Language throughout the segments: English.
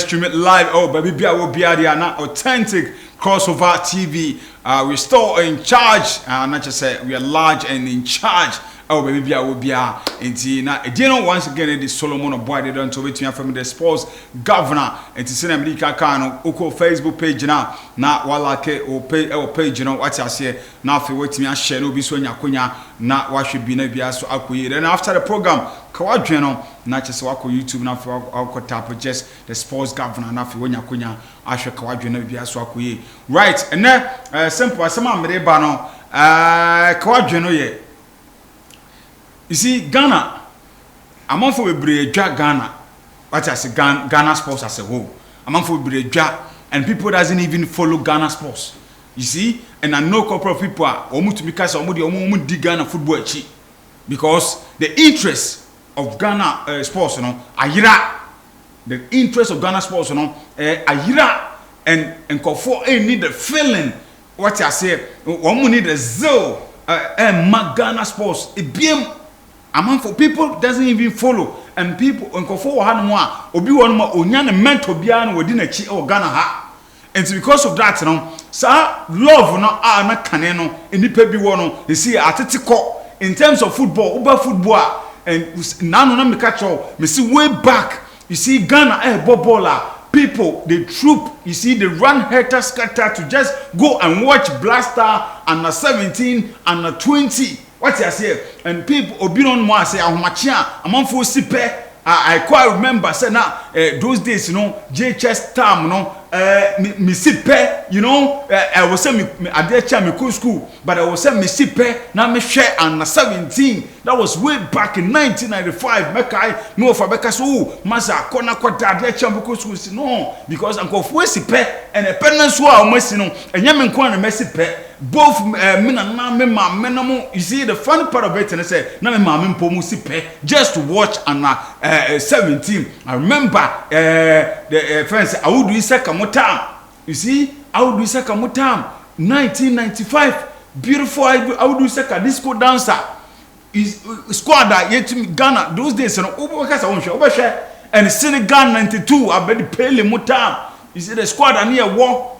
Stream it live. Oh, baby, be now authentic crossover TV. We're still in charge. Not just say we are large and in charge. Oh, baby, be now. You know, once again, the Solomon boy they don't wait me from the sports governor. And to send America can Oko Facebook page now. Now, while I page, you know what I say. Now, if you wait me, I share no be so nyakunya. Now, what should be no be so akuye. Then after the program, Kawadreno. Not just wako YouTube na for wako tap just the sports governor na for wenya kunya ahwe kawadwe na bia so akoye right and then simple asema mreba no kawadwe no ye you see Ghana amanfo bebre dwa Ghana what I say Ghana sports as a whole amanfo bebre dwa and people doesn't even follow Ghana sports you see and I know couple of people omu to because omu di Ghana football echi because the interest of Ghana sports, you know, ayira. The interest of Ghana sports, you know, ayira, and for need the feeling. What I say, one need the zeal, Ghana sports. It be among for people doesn't even follow, and people and for hanwa obi one more onyane mentor bian within a chi or Ghana ha. And so because of that, you know, sir, love no na kaneno in the pebi one. You see, atletico in terms of football, over football. And now me catch all. Me see way back. You see Ghana baller people the troop. You see they run hater scatter to just go and watch Blaster under 17 under 20. What you say? And people obinon mo say ahomachia among for sipe. I quite remember say now those days you know JHS time you know me sipe you know I was say me adecha me school but I was say me sipe now me share under 17 that was way back in 1995 make I know for because oh masa kona kwata adecha me school no because uncle for sipe and a penance wa almost you know and yam nko na me sipe both me na me ma me you see the funny part of it and I say na me ma me mpomu sipe just to watch and 17 I remember the friends I would do second time you see I would do second time 1995 beautiful I would do second disco dancer is squad that yet Ghana those days and over and Senegal 92 I bet pay more time you see the squad and here war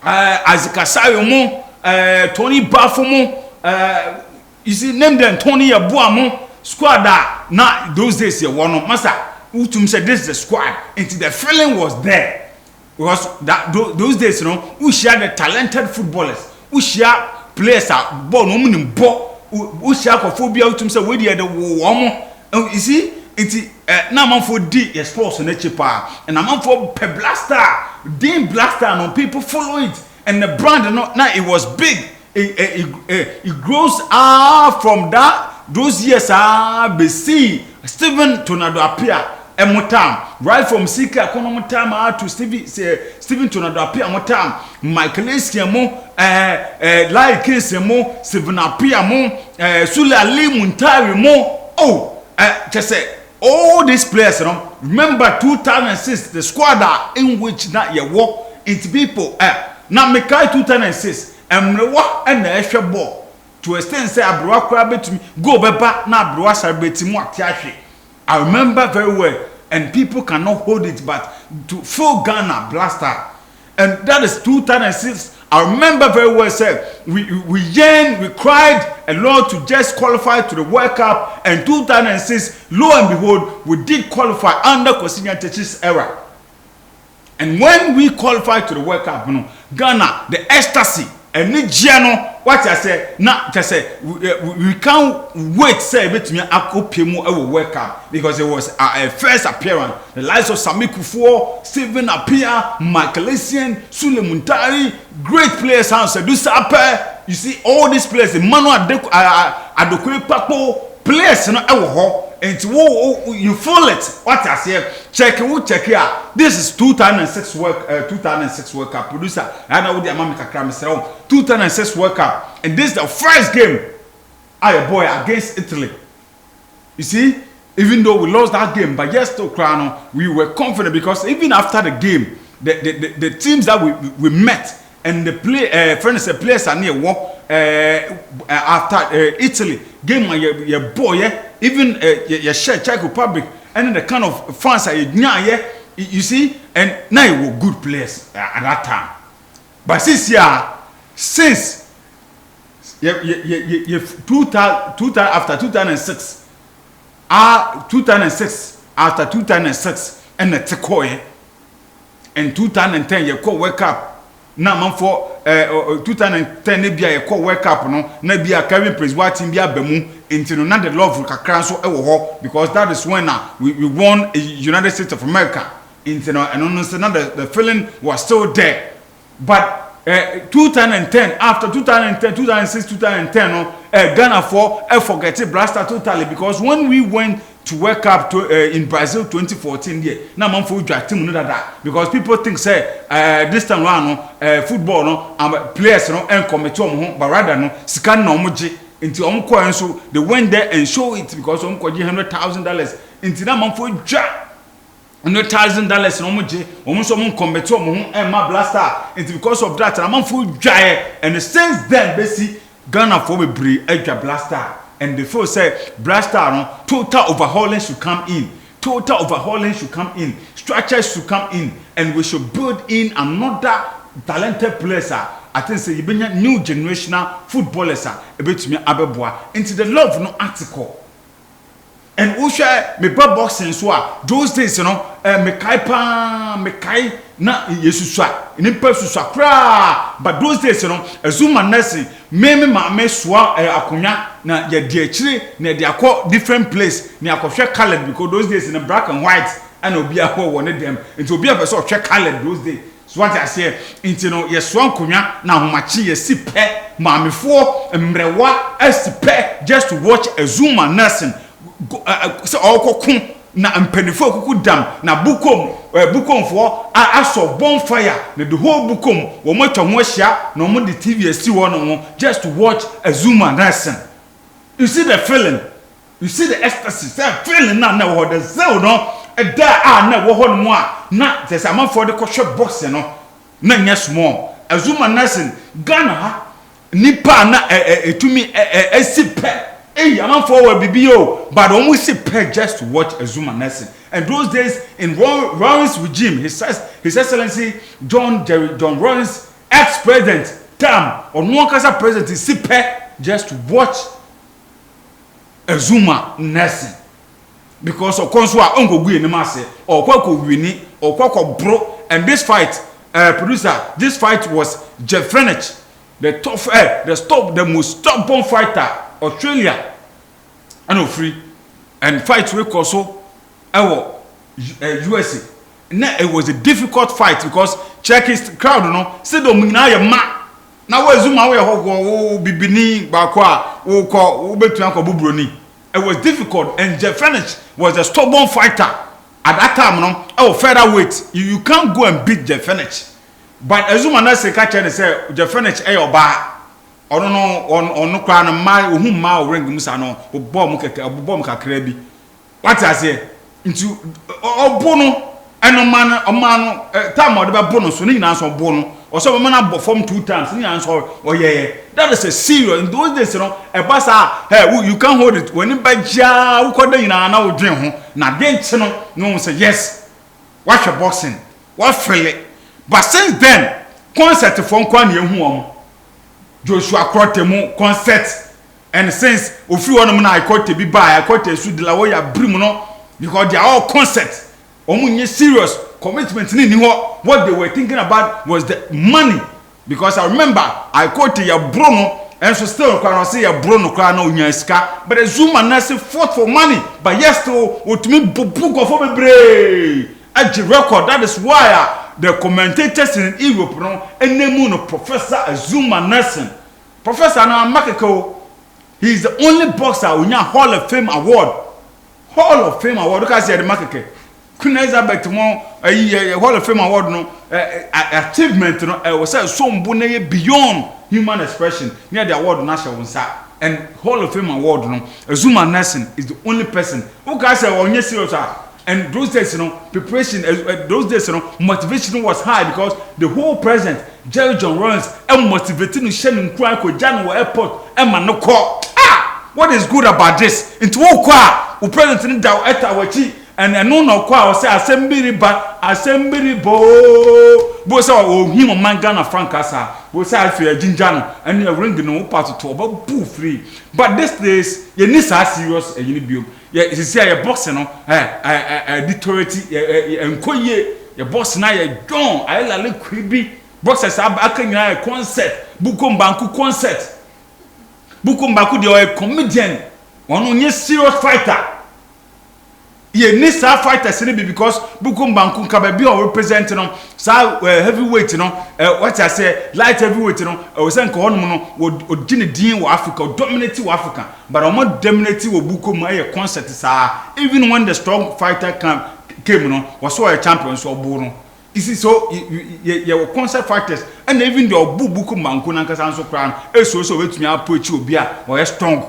Azika Sayo mo Tony Bafomo you see name them Tony Abuamo squad that now those days you one master utum said this is the squad until the feeling was there because that those days you know we share the talented footballers we share players are born no ball we share phobia utum say we the one you see until now man for D sports on cheaper and man for Blaster Dean Blaster no people follow it and the brand now it was big it grows from that those years BC Stephen Tonado appear Motam right from Sika Konomotam to Stephen Tonado appear Motam Michael Esiamo Lai Kesemo Stephen appear mo Sule Ali Muntari mo oh just say all these players you know remember 2006 the squad in which that you walk into people now Mekai 2006 and the extra ball to extend say abroa kwa betumi go beba na abroa celebrate mu atiahwe I remember very well and people cannot hold it but to full Ghana Blaster and that is 2006 I remember very well said we yearned we cried a lot to just qualify to the World Cup and 2006 lo and behold we did qualify under Kosinya Techi's era and when we qualified to the World Cup you know Ghana the ecstasy and Nigiano what I say not just say we can't wait say between Akopemu ever World Cup because it was our first appearance the likes of Sami Kufuor Stephen Appiah Michael Essien Sule Muntari great players Sedu Sape you see all these players Emmanuel Adokwe Papo players you know ever and you feel it what I say check here this is 2006 World Cup producer I know the Amami Kakram 2006 World Cup and this is the first game boy against Italy you see even though we lost that game but yes to Crano we were confident because even after the game the teams that we met and the players are near war after Italy game your boy even your Czech Republic and the kind of fans are you see and now he were good players at that time. But since 2000 after 2006, 2006 after 2006 and the Tekoye, and 2010 you call World Cup. Now man for 2010 nebia ye call World Cup no na bia Kevin Prince Boateng bia bemu into no na the love kakran so ewo ho, because that is when we won United States of America into no, and no the feeling was still there. But 2010 after 2010 2006 2010 no Ghana for forget it blaster totally, because when we went to World Cup in Brazil 2014 there na man for dwa team no dada, because people think say this time round no football no players no en commit ho, but rather no sika na omje into omko enso they went there and show it, because omko $100,000 into na man for dwa $100,000 na omje omso mon commit ho en ma blaster into, because of that na man for dwa, and since then basi Ghana for be bri edwa blaster. And the first say blaster no total overhauling should come in. Total overhauling should come in. Structures should come in, and we should build in another talented players. I think say you bring new generational footballers. Ebetumi abeboa into the love no article. And we share me boxing so those days you know me kai na yesusua ni pesusua kra, but those days you know Azuma nursing me soa akonya na ye de akire na de akọ different place na akọhwe colored, because those days in black and white and obi akọ won them into obi afa so hwe colored those days. So what I say into no ye so akonya na homachi ye si pe maamefo mrewa esipe just to watch Azuma nursing so okokun na mpanifo kokudam na bukom for aso bonfire na the whole bukom wo matwa ho ahia na mo the TV esi wo no just to watch Azuma nursing. You see the feeling, you see the ecstasy, that feeling na wo the zeal no da na wo ho no a na there's a man for the koshe box no na nya small Azuma nursing Ghana ha nipa na etumi esipe I'm for BBO, but almost a peg just to watch Azuma nursing. And those days in Rawlings regime, His Excellency John Rawlings, ex-president, Tam, or no Kasa president, is just to watch Azuma nursing. Because of course, we are Uncle Gui Nemase, or Kwako Wini, or Kwako Bro, and this fight, producer, this fight was Jeff French, the most stubborn fighter. Australia and free and fight we also USA. Now it was a difficult fight because Czechist crowd no say do na ya ma na we Zuma we ho bibini bakwa wo ko betu akọ bubroni. It was difficult, and Jeff French was a stubborn fighter at that time no featherweight. You can't go and beat Jeff French, but Azuma na say catch and say Jeff French oba on kra na mai ohun ma o ring musa no bom kakra bi what I say into obo eno man o time o de be bono so ni na so bono o so man na perform 2 times ni na so oyeye. That is a serious in those days no e basa you can hold it when ba ja wo koda nyina na wo dwen ho na dent no say yes watch your boxing what feel it. But since then concert for kwa na ehu om Joshua Crotemu concert, and since ofi wonom na ikote bi ba ikote su de la wo ya brim no, because they are all concert omunye serious commitment ni ho. What they were thinking about was the money, because I remember ikote ya brono and so still can say ya brono kwa na onya sika, but Azuma na say fought for money, but yes to otumi bubu go for bebre agi record. That is why the commentators in Europe no enemu no Professor Azuma nursing. Professor na Makeko, he is the only boxer who nya Hall of Fame award. Hall of Fame award because he had Makeke. Queen Elizabeth mo Hall of Fame award no achievement no was so mbone beyond human expression. Near the award national wonsa, and Hall of Fame award no Azuma nursing is the only person who can say onye serious. And those days, preparation, those days, motivation was high because the whole president, Jerry John Rawlings, and motivating to share in Kwako Jano Airport, and Manoko. What is good about this? Into Okwa, who president in Dow Etawachi, and no no kwa say assembly bo bo say o him man Ghana frankasa bo say afi jinja no and you ring no part to oba bu free but this days you need so serious e you bio you see your box no authority enkoye your boss na you don ayela kwibi boxers akanya concert bukom banku concert bukom banku de comedian one nye serious fighter ye ni sa fighters ni because bukum banku ka ba bi o represent no sa heavyweight no what I say light heavyweight no o say nka honum no o gine din wo Africa o dominate wo Africa but o mo dominate wo bukum aye concert sa even when the strong fighter came no was so a champion so obu no isi so ye wo concert fighters and even the obu bukum banku na nkasa so kran eso so wetumi approach obi a o strong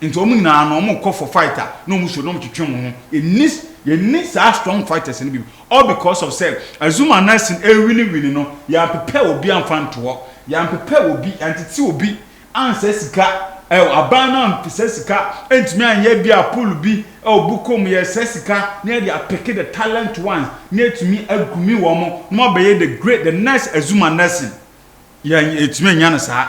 into omu na no omu call for fighter no mu so no twetwe mu you need strong fighters in people all because of say Azuma Nelson winning no ya prepare obi amfanto ya prepare obi antiti obi answer sika abana mpise sika entumi anya bia pool bi obukom ye sika na dia pick the talent ones na etumi agumi wo mo no be the great the next Azuma Nelson ya etumi anya na sa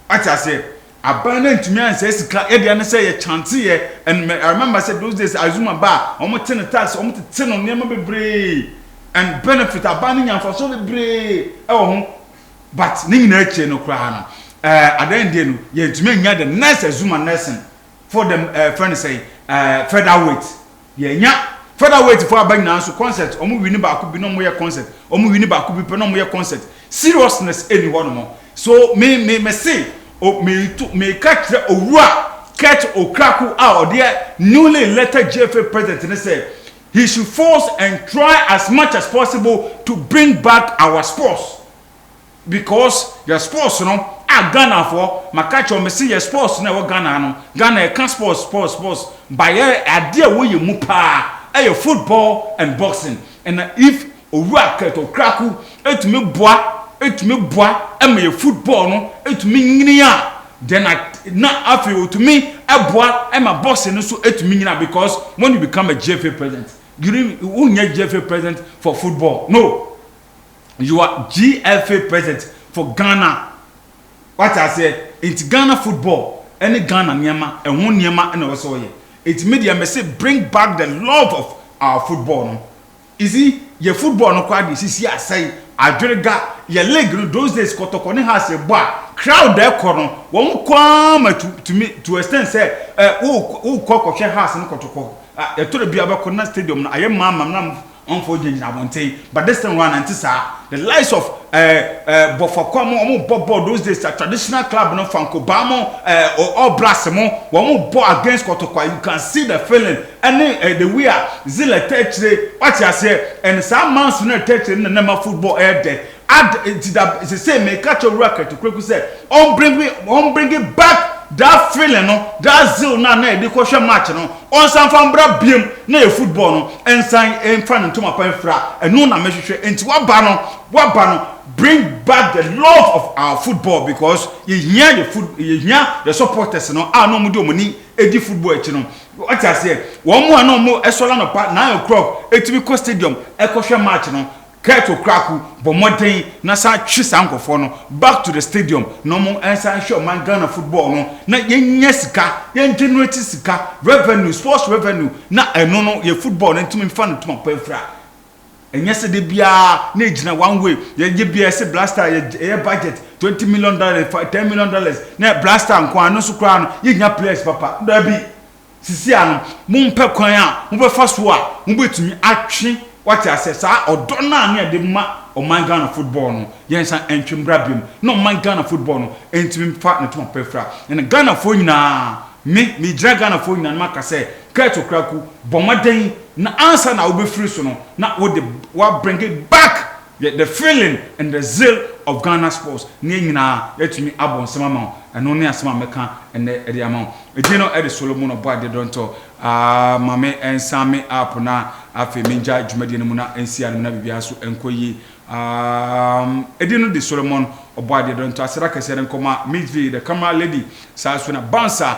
ati say abana ntumi anse sika e de na say ye chante ye and I remember said those days Azuma ba omo ten tax omo ten no nema bebre and benefit abana nyamfa so bebre ho but ni nyina eche no kra no adan de no ye ntumi nya the next Azuma Nelson for them friend say featherweight ye nya featherweight for abana so concert omo wini ba ko bi no mo ye concert omo wini ba ko bi pe no mo ye concert seriousness any one more so me say o me catch owura catch Okraku out there newly elected JFA president and say he should force and try as much as possible to bring back our sports because your sports no Ghana for makacho me see your sports na we Ghana no Ghana e can sports by idea we you mu pa e football and boxing and if owura catch Okraku etumi boa am your football no etumi nyina then na afi to me aboa am a boxing so etumi nyina because when you become a JFA president you won't JFA president for football no you are GFA president for Ghana what I say it's Ghana football any Ghana nyama and one nyama and also ye it media me say bring back the love of our football no you see your football no kwadi sisi asai adwerega your leg those days kotokone has a boy crowd there kono won kwama to extend say who kokoshe house no kotoko e to the bia be na stadium na aye mama na on for jinja abonten but this time one antisa the lives of Bofokwamo bobo those days a traditional club no Franco Bamo or Brasemo one ball against Kotoko you can see the feeling and the we are zilla techre what you say and some months no techre in the number football air there add it's the same make catch a record to quick say bring it back that feeling no that zeal na the question match no on some from bra biem na football no ensan enfan ntoma panfra eno na mehwehwe enti waba no bring back the love of our football because you hear the supporters no no mu do moni edi football echi no what I say one mo no mo esola no pa 9 o'clock etimi ko stadium ekohwe match no Kurt Okraku bomodin na sa twisa nkofo no back to the stadium no mo ensan show man Ghana football no na yenya sika yen generate sika revenue sports revenue na eno no ye football na ntumi mfa no tuma pafra enyese de bia na ejina one way ye bia se blaster ye budget $20 million $10 million na blaster nko no so kra no yenya players papa da bi sisi ano mo mpe kwan a mo be fa so a mo betumi atwe what I say sa odona na de ma o man Ghana football no yensan entwembra bim no man Ghana football no entimi fa ne to pefra and Ghana fo nyina me gira Ghana fo nyina maka say Kurt Okraku bomaden na answer na obefiri so no na wo bring it back the feeling and the zeal of Ghana sports ne nyina yetumi abon semama eno ne asema meka ene ede ama edino ede Solomon Obade donto mame ensame app na afi minja dwumadi no na ensia no na bibia so enkoyi edino de Solomon Obade donto asira kese nkoma midvi the camera lady sa so na bouncer